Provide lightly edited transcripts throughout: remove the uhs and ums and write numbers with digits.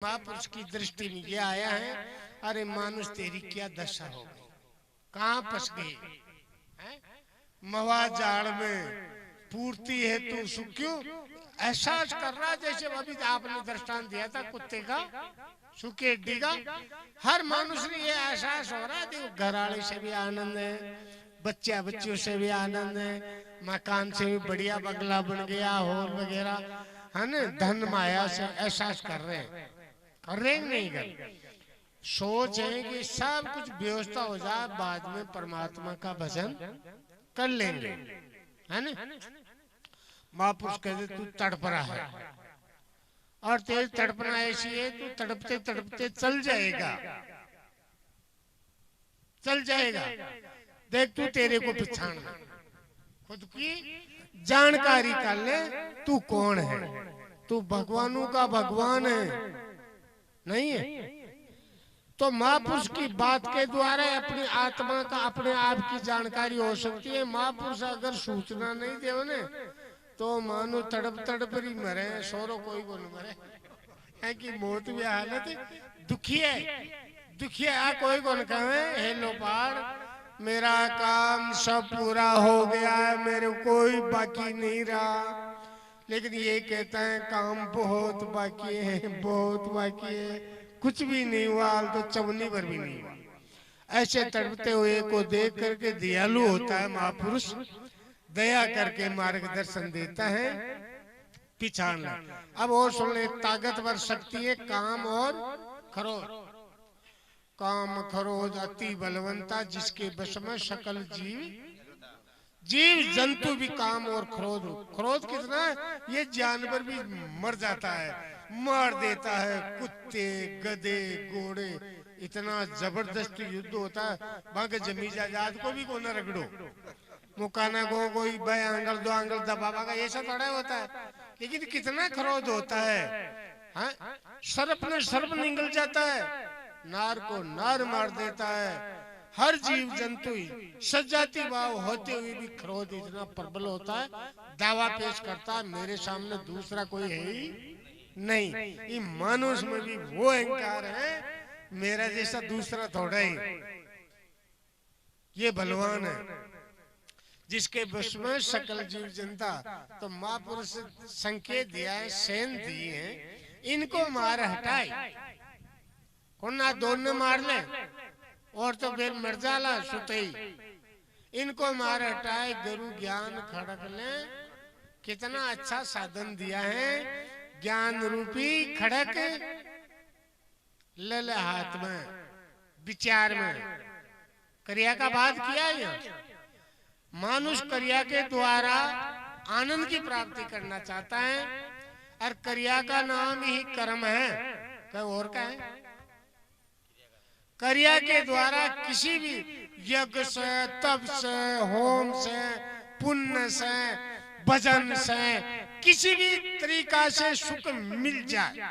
महापुरुष की दृष्टि में ये आया है, अरे मानुष तेरी क्या दशा हो गई, कहाँ फंस गई है? मवा जाड़ में पूर्ति है तू सुक्यों एहसास कर रहा, जैसे अभी आपने दृष्टांत दिया था कुत्ते का सूखे हड्डी का। हर मनुष्य ने ये एहसास हो रहा है, देखो घराड़े से भी आनंद है, बच्चा बच्चों से भी आनंद है, मकान से भी बढ़िया बंगला बन गया, हॉल वगैरह है ना, धन माया से एहसास कर रहे हैं, कर रहे नहीं कर सोच है कि सब कुछ व्यवस्था हो जाए, बाद में परमात्मा का भजन कर लेंगे, है ना। महापुरुष कहते तू तड़प रहा है और तेरी तड़पना ऐसी है, तू तड़पते तड़पते चल जाएगा, चल जाएगा। देख तू तेरे को पहचान, खुद की जानकारी कर ले, तू कौन है, तू भगवानों का भगवान है नहीं है। तो महापुरुष की बात के द्वारा अपनी आत्मा का अपने आप की जानकारी हो सकती है। महापुरुष अगर सूचना नहीं दे ने तो मानो तड़प तड़प ही मरे, सोरो कोई को नहीं मरे है कि मौत भी हालत दुखी है, दुखी है कोई को न कहे हेलो पार मेरा काम सब पूरा हो गया है, मेरे कोई बाकी नहीं रहा। लेकिन ये कहता है काम बहुत बाकी है, बहुत बाकी है, कुछ भी नहीं हुआ, तो चवनी पर भी नहीं हुआ। ऐसे तड़पते हुए को देख करके दयालु होता है महापुरुष, दया करके मार्गदर्शन देता है, पिछाड़। अब और सुन ले, ताकतवर शक्ति है काम और खरोज। काम खरोज अति बलवंता, जिसके वश में सकल जीव जीव जंतु भी काम और क्रोध। क्रोध कितना है, ये जानवर भी मर जाता है, मार देता है, कुत्ते गधे घोड़े, इतना जबरदस्त युद्ध होता है। बाकी जमी जायदाद को भी को न रगड़ो, मुकाना को कोई भाई आंगल दो आंगल दबावा का, ऐसा थोड़ा होता है। लेकिन कितना क्रोध होता है, हाँ? सर्प ने सर्प निगल जाता है, नार को नार मार देता है, हर जीव जंतु सजाती भाव होते हुए भी क्रोध इतना प्रबल होता है, दावा पेश करता है मेरे सामने दूसरा कोई है ही नहीं। ये मनुष्य में भी वो अहंकार है, मेरा जैसा दूसरा थोड़ा ही, ये बलवान है जिसके वश में सकल जीव जनता। तो महापुरुष संकेत दिया है, सेन दिए हैं, इनको मार हटाए कौन ना दोनों मार ले और तो फिर मर जाला सुते, इनको मार हटाए गुरु ज्ञान खड़क ले। कितना अच्छा साधन दिया है, ज्ञान रूपी खड़क ले ले हाथ में, विचार में क्रिया का बात किया है यहाँ। मानुष क्रिया के द्वारा आनंद की प्राप्ति करना चाहता है, और क्रिया का नाम ही कर्म है, क्या और का है। क्रिया के द्वारा किसी भी यज्ञ से, तप से, होम से, पुण्य से, भजन से, किसी भी तरीका से सुख मिल जाए,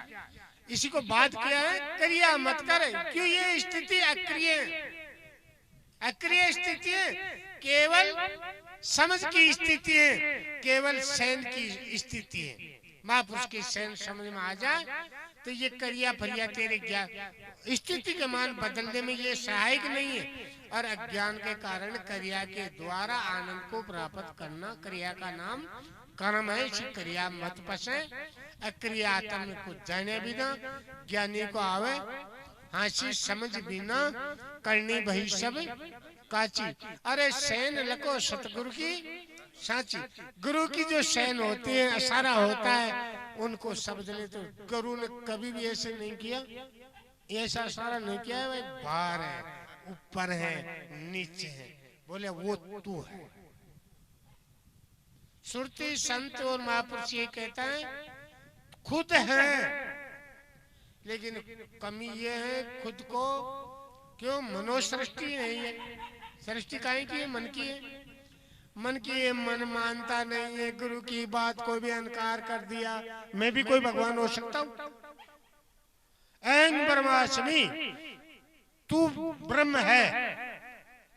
इसी को बात किया है। क्रिया मत करे, क्यों ये स्थिति अक्रिय, अक्रिय स्थिति है, केवल समझ की स्थिति है, केवल सैन की स्थिति है। महापुरुष की सैन समझ में आ जाए तो ये क्रिया फरिया तेरे ज्ञान स्थिति के मान बदलने में ये सहायक नहीं है। और अज्ञान के कारण क्रिया के द्वारा आनंद को प्राप्त करना, क्रिया का नाम कर्म है। इसी क्रिया मत फंसे, अक्रियात्म में कुछ जाने बिना ज्ञानी को आवे हासी समझ बिना, करनी भई सब काची। अरे सैन लको सतगुरु की साची, गुरु की जो सैन होती है, इशारा होता है, उनको समझ ले। तो गुरु ने कभी भी ऐसे नहीं किया, ऐसा इशारा नहीं किया है भाई बाहर है, ऊपर है, नीचे है, बोले वो तू है। सुरती संत और महापुरुष ये कहता है खुद है, लेकिन कमी ये है खुद को क्यों मनोसृष्टि नहीं है, सृष्टि काहे की है, मन की है, मन की है, मन मानता नहीं है, गुरु की बात को भी इनकार कर दिया। मैं भी कोई भगवान हो सकता हूँ, ऐं ब्रह्मास्मि, तू ब्रह्म है,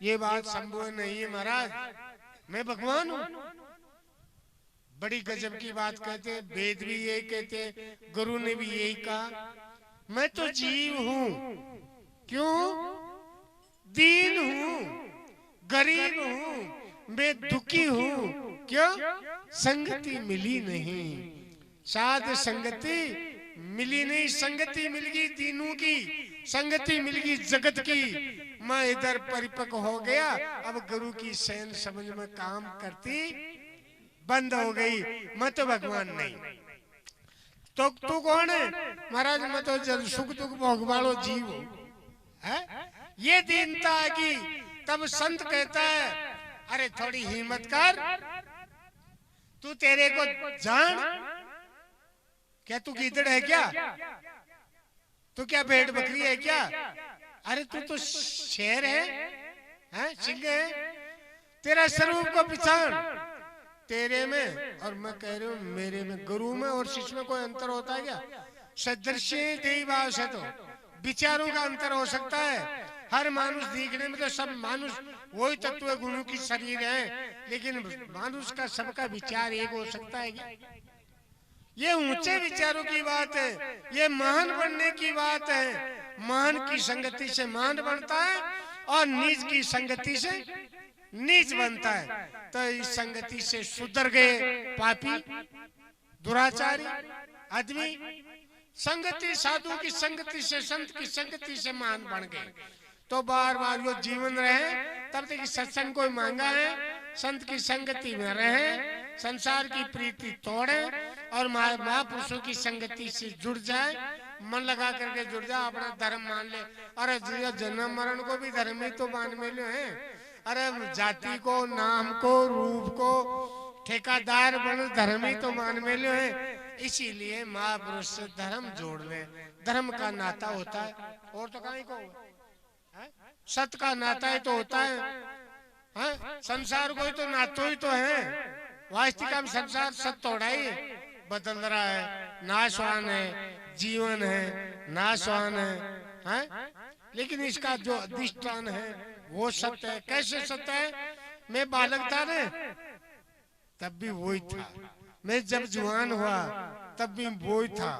ये बात संभव नहीं है महाराज, मैं भगवान हूँ। बड़ी गजब की बात कहते हैं, वेद भी यही कहते हैं, गुरु ने भी यही कहा, मैं तो जीव हूं, क्यों? दीन हूं, गरीब हूं, मैं दुखी हूं, क्यों? संगति मिली नहीं, साध संगति मिली नहीं। संगति मिल गई दीनों की, संगति मिल गई जगत की। मैं इधर परिपक्व हो गया, अब गुरु की सैन समझ में काम करती बंद हो गई। मैं तो भगवान नहीं। तो तू कौन है? महाराज मैं तो जब सुख दुख भोग वालो जीव हूं। है ये दीनता आ गई, तब संत कहता है अरे थोड़ी हिम्मत कर, तू तेरे को जान। क्या तू गीदड़ है क्या? तू क्या भेड़ बकरी है क्या? अरे तू तो शेर है, सिंह है। तेरा स्वरूप को पहचान। तेरे में और मैं कह रही हूँ मेरे में, गुरु में और शिष्य में कोई अंतर होता है क्या? सदृश्य देही भाव से तो विचारों का अंतर हो सकता है। हर मानुष दिखने में तो सब मानुष वही तत्व गुणों की शरीर है, लेकिन मानुष का सबका विचार एक हो सकता है क्या? ये ऊंचे विचारों की बात है, ये महान बनने की बात है। महान की संगति से महान बनता है और नीच की संगति से नीच बनता है। तो इस संगति से सुधर गए पापी दुराचारी आदमी, संगति साधु की संगति से, संत की संगति से महान बन गए। तो बार बार जो जीवन रहे तब तक सत्संग को मांगा है, संत की संगति में रहे, संसार की प्रीति तोड़े और महापुरुषों की संगति से जुड़ जाए, मन लगा करके जुड़ जाए, अपना धर्म मान ले। अरे जन्म मरण को भी धर्म ही तो मान में लो है। अरे जाति को, नाम को, रूप को ठेकादार बन धर्म ही तो मान में लो है। इसीलिए महापुरुष से धर्म जोड़ ले। धर्म का नाता होता है और तो कहीं को सत का नाता ही तो होता है। संसार को ही तो नातो ही तो है। वास्तविक हम संसार सत थोड़ा ही बदल रहा है, नाशवान है, जीवन है, नाशवान है? लेकिन इसका जो अधिष्ठान है वो सत्य है। कैसे सत्य है? मैं बालक था ना तब भी वही था, मैं जब जवान हुआ तब भी वही था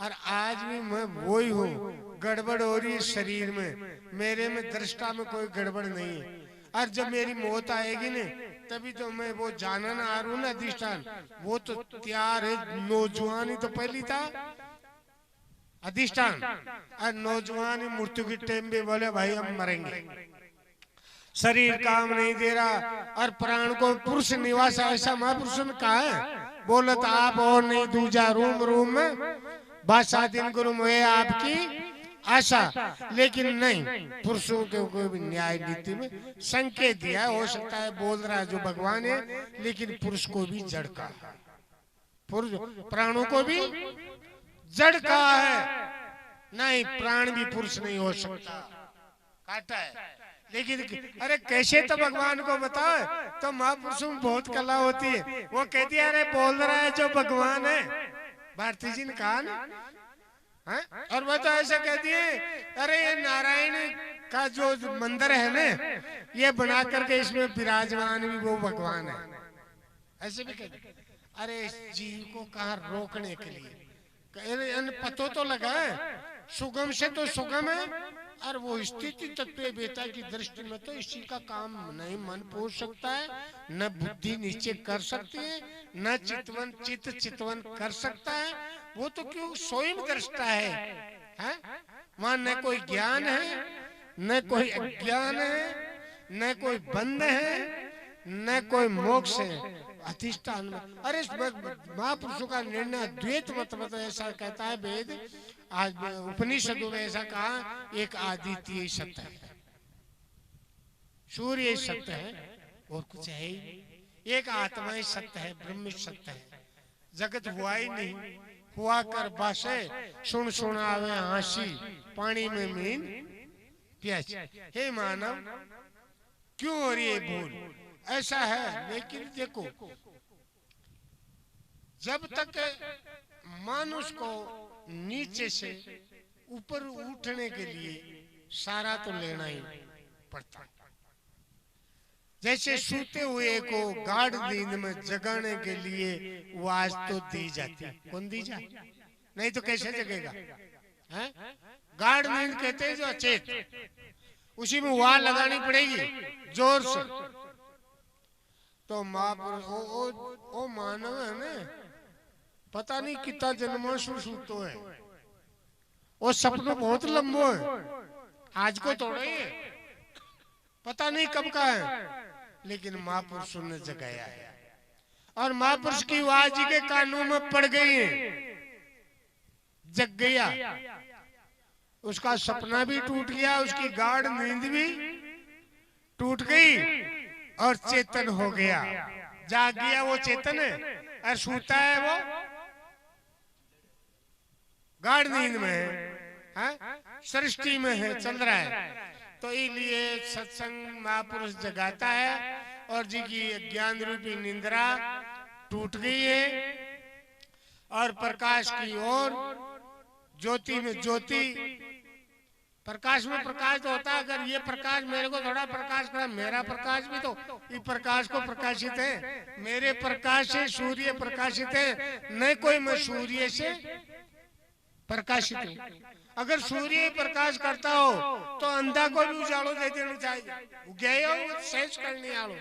और आज भी मैं वही हूँ। गड़बड़ हो रही है शरीर में, मेरे में दृष्टा में कोई गड़बड़ नहीं है। और जब मेरी मौत आएगी ना तभी तो मैं वो जानन आ रू ना अधिष्ठान, वो तो तैयार है। नौजवानी तो पहली था अधिष्ठान, और नौजवानी मृत्यु की टाइम भी बोले भाई हम मरेंगे, शरीर काम नहीं दे रहा और प्राण को पुरुष निवास ऐसा महापुरुष ने कहा है। बोलत आप और नहीं दूजा रूम रूम में बादशाह दिन गुरु में आपकी आशा। लेकिन नहीं, पुरुषों के कोई भी न्याय नीति में संकेत दिया है। हो सकता है बोल रहा है जो भगवान है, लेकिन पुरुष को भी जड़ का है, पुरुष प्राणों को भी जड़ का है। नहीं, प्राण भी पुरुष नहीं हो सकता, काटा है। लेकिन अरे कैसे तो भगवान को बताओ, तो महापुरुषों में बहुत कला होती है। वो कहती है अरे बोल रहा है जो भगवान है, भारती जी ने कहा ना। और वो तो ऐसा कहती है अरे ये नारायण का जो मंदिर है ना, ये बना करके इसमें विराजमान भी वो भगवान है, ऐसे भी कहते। अरे इस जीव को कहाँ रोकने के लिए पतो तो लगा है, सुगम से तो सुगम है। और वो स्थिति तत्व बेटा की दृष्टि में तो इसी का काम नहीं मन पूछ सकता है, न बुद्धि निश्चय कर सकती है, न चितवन कर सकता है। वो तो क्यों स्वयं दृष्टा है? वहां न कोई ज्ञान है, न कोई अज्ञान है, न कोई बंध है, न कोई मोक्ष है अधिष्ठान में। अरे महापुरुषों का निर्णय द्वैत मत ऐसा कहता है वेद, आज उपनिषदों में ऐसा कहा एक आदित्य सत्य है, सूर्य सत्य है और कुछ है ही। एक आत्मा ही सत्य है, ब्रह्म सत्य है। जगत हुआ ही नहीं, हुआ कर बासे सुन सुनावे हासी पानी में मीन प्यास। हे मानव क्यों हो रही है भूल? ऐसा है। लेकिन देखो, जब तक मानुष को नीचे से ऊपर उठने के लिए सारा तो लेना ही पड़ता है। जैसे सूते हुए को गाढ़ नींद में जगाने के लिए वो आज तो दी जाती है। कौन दी जाए? नहीं तो कैसे जगेगा? है? गाढ़ नींद कहते हैं जो अचेत, उसी में वाह लगानी पड़ेगी जोर से। तो महापुरुष ओ मानव है ना, पता नहीं कितना जन्मों से सूतो है, वो सपना बहुत लंबो है, आज को थोड़ा ही है, पता नहीं कब का है, लेकिन महापुरुषों ने जगाया है। और महापुरुष की आवाज जी के कानों में पड़ गई है, जग गया, उसका सपना भी टूट गया, उसकी गाढ़ नींद भी टूट गई और चेतन हो गया, जाग गया वो चेतन है, और सूता है वो गाढ़ नींद में है, सृष्टि में है, चल रहा है। तो इसलिए सत्संग महापुरुष जगाता है और जी की ज्ञान रूपी निंद्रा टूट गई है और प्रकाश की ओर, ज्योति में ज्योति, प्रकाश में प्रकाश तो होता है। अगर ये प्रकाश मेरे को थोड़ा प्रकाश करा, मेरा प्रकाश भी तो इस प्रकाश को प्रकाशित है, मेरे प्रकाश से सूर्य प्रकाशित है, न कोई मैं सूर्य से प्रकाशित हूँ। अगर सूर्य प्रकाश करता हो तो अंधा को भी उजालो दे देना चाहिए, गयो शेष करने आलो,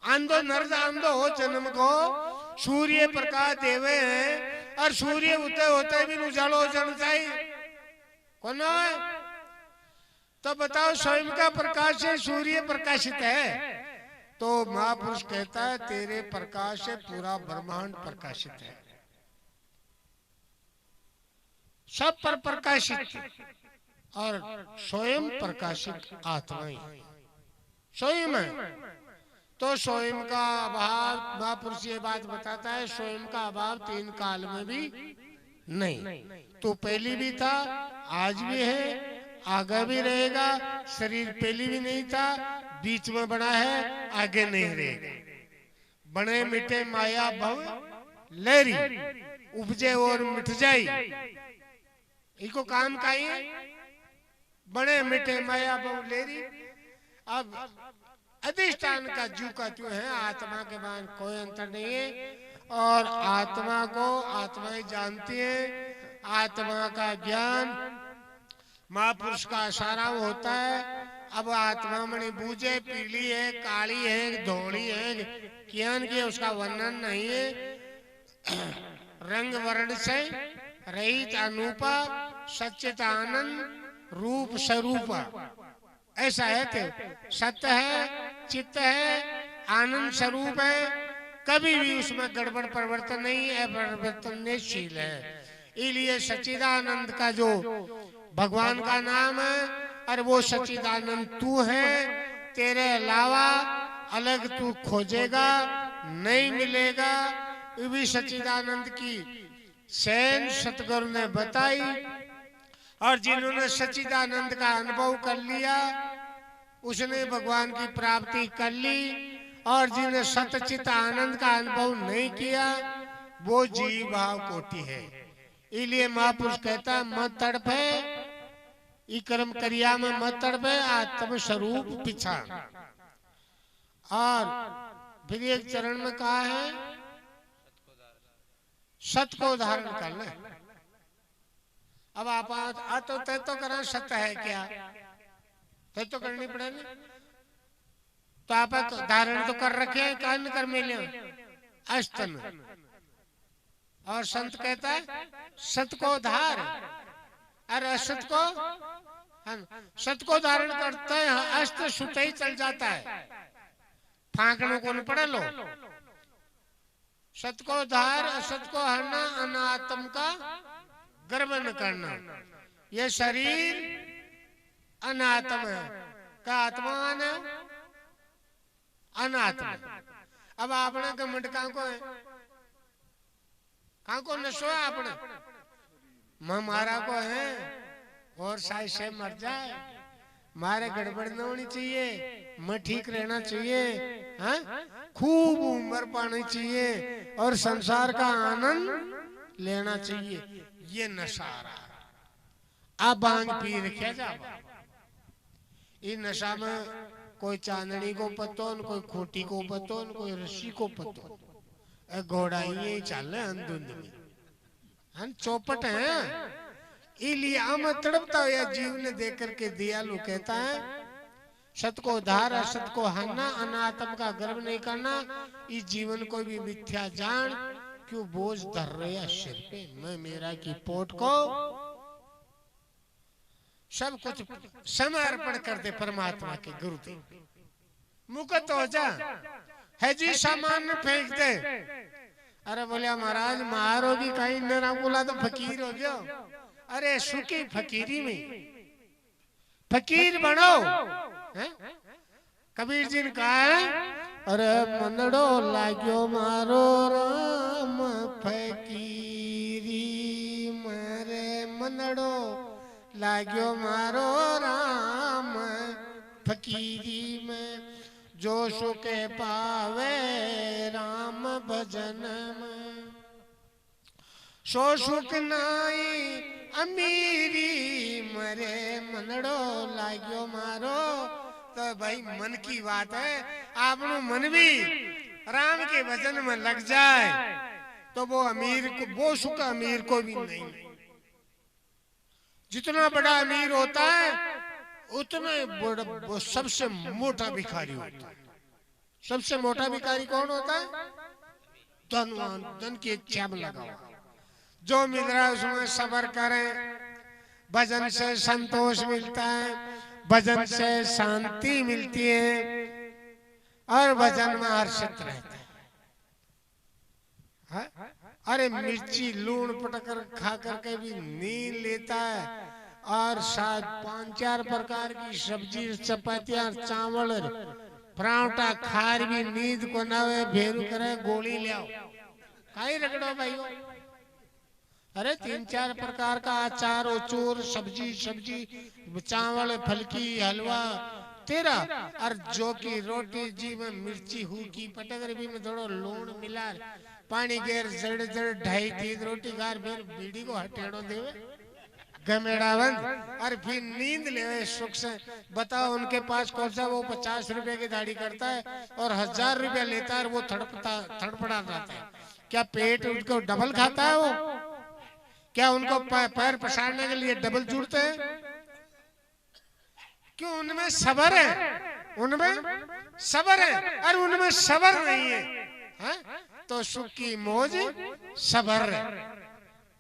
अंधो नर्द अंधो हो जन्म को सूर्य प्रकाश देवे हैं, और सूर्य उदय होते भी उजालो हो जाना चाहिए। कौन है? तो बताओ, स्वयं का प्रकाश से सूर्य प्रकाशित है, तो महापुरुष कहता है तेरे प्रकाश से पूरा ब्रह्मांड प्रकाशित है, सब पर प्रकाशित, और स्वयं प्रकाशित आत्मा ही स्वयं है। तो स्वयं का अभाव, महापुरुष ये बात बताता है, स्वयं का अभाव तीन काल में भी नहीं, तो पहले भी था, आज भी है, आगे भी रहेगा। शरीर पहले भी नहीं था, बीच में बना है, आगे नहीं रहेगा। बने मिटे माया भव लहरी, उपजे और मिट जाई, इको काम का ही है, बड़े मिटे माया भव लहरी। अब अधिष्ठान का जू का त्यों है, आत्मा के बाद कोई अंतर नहीं है, और आत्मा को आत्मा ही जानती है। आत्मा का ज्ञान महापुरुष का इशारा होता है। अब आत्मा मणि बूझे, पीली है, काली है, धोली है, ज्ञान की उसका वर्णन नहीं है। रंग वर्ण से रहित अनूपा, सच्चित आनंद रूप स्वरूपा, ऐसा है। तो सत्य है, चित्त है, आनंद स्वरूप है, कभी भी उसमें गड़बड़ परिवर्तन नहीं है, परिवर्तनशील है। इसलिए सच्चिदानंद का जो भगवान का नाम है, और वो सच्चिदानंद तू है, तेरे अलावा अलग तू खोजेगा नहीं मिलेगा। ये भी सच्चिदानंद की सैन सतगुरु ने बताई, और जिन्होंने सच्चिदानंद का अनुभव कर लिया उसने भगवान की प्राप्ति कर ली, और जिन्हें सतचित आनंद का अनुभव नहीं किया वो जीव भाव कोटि है। इसलिए महापुरुष कहता है मत तड़पे, ई कर्म क्रिया में मत तड़पे, आत्म स्वरूप पीछा। और फिर एक चरण में कहा है सत को धारण कर ले। अब आप तो तय तो करा, सत्य है क्या, तय तो करनी पड़ेगी। तो आप धारण तो कर रखे हैं, कान कर मिले अस्तन। और संत कहता है सत को धार, और असत को, सत को धारण करते हैं, अस्त सुत ही चल जाता है, फांकने को नहीं पड़े लो। सत को धार, असत को हरना, अनात्म का गर्भ न करना। ये शरीर अनात्म है, का आत्मा है अनात्म। अब आपने घमंड कहाँ को है, कहाँ को नशो है आपने, मारा को है, और साइज से मर जाए, मारे गड़बड़ न होनी चाहिए, मैं ठीक रहना चाहिए, हाँ? खूब उम्र पानी चाहिए, और संसार का आनंद लेना चाहिए। ये नशा रहा। अब भांग पी रखे जा, इस नशा में कोई चांदनी को पतो, कोई खोटी को पतो, कोई रस्सी को पतो, घोड़ा ये चल अंधुंध में, हम चौपट हैं। इलिए हम तड़पता हुआ जीव ने देख करके दयालु कहता है सत को उद्धार असत को हरना अनात्म का गर्व नहीं करना इस जीवन को भी मिथ्या जान क्यों बोझ धर रहे हैं सिर पे मैं मेरा की पोट को सब कुछ समर्पण कर दे परमात्मा के गुरुदेव मुकत हो जा है जी सामान फेंक दे। अरे बोलिया महाराज मारोगी कहीं न बोला तो फकीर हो गयो। अरे सुखी फकीरी में फकीर बनो है? कबीर जी ने कहा है अरे मनड़ो लाग्यो मारो राम फकीरी मरे मनड़ो लाग्यो मारो राम फकीरी में जो सुख पावे राम भजन में सो सुख नाई अमीरी मरे मनड़ो लाग्यो मारो। तो भाई मन की बात है आपनो मन भी राम के भजन में लग जाए तो वो अमीर को वो सुख अमीर को भी नहीं। जितना बड़ा अमीर होता है उतना वो सबसे मोटा भिखारी होता है। सबसे मोटा भिखारी कौन होता है? धनवान धन की इच्छा में लगा हुआ जो मिल रहा है उसमें सब्र करे। भजन से संतोष मिलता है भजन से शांति मिलती है और भजन में हर्षित रहता है। अरे मिर्ची लूण पटकर खा करके भी नींद लेता है और साथ 5-4 प्रकार की सब्जी चपातियां चावल पराठा खार भी नींद को नावे भेरू करे गोली ले आओ खाई रगड़ो भाई। अरे 3-4 प्रकार का अचार चूर सब्जी चावल फलकी हलवा तेरा और जो की रोटी जी में मिर्ची हु की पटकर भी में थोड़ो लूण मिला पानी गेर जड़ 2.5-3 रोटी गार फिर बीड़ी को हटेड़ो देवे गमेड़ा बंद और फिर नींद ले सुख से। बताओ उनके पास कौन सा वो 50 रुपए की दाढ़ी करता है और 1000 रुपया लेता है और वो थड़पड़ा जाता है। क्या पेट उनको डबल खाता है वो? क्या उनको पैर पसारने के लिए डबल जुड़ते हैं? क्यों? उनमें सब्र है उनमें सब्र है और उनमें सब्र नहीं है तो सुख की मौज सब्र है।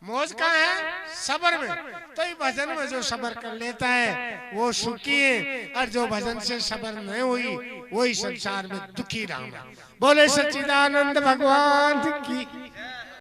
मौज कहाँ है? सब्र में। तो ये भजन में जो सब्र कर लेता है वो सुखी है और जो भजन से सब्र नहीं हुई वही संसार में दुखी रहा। बोले सच्चिदानंद भगवान की।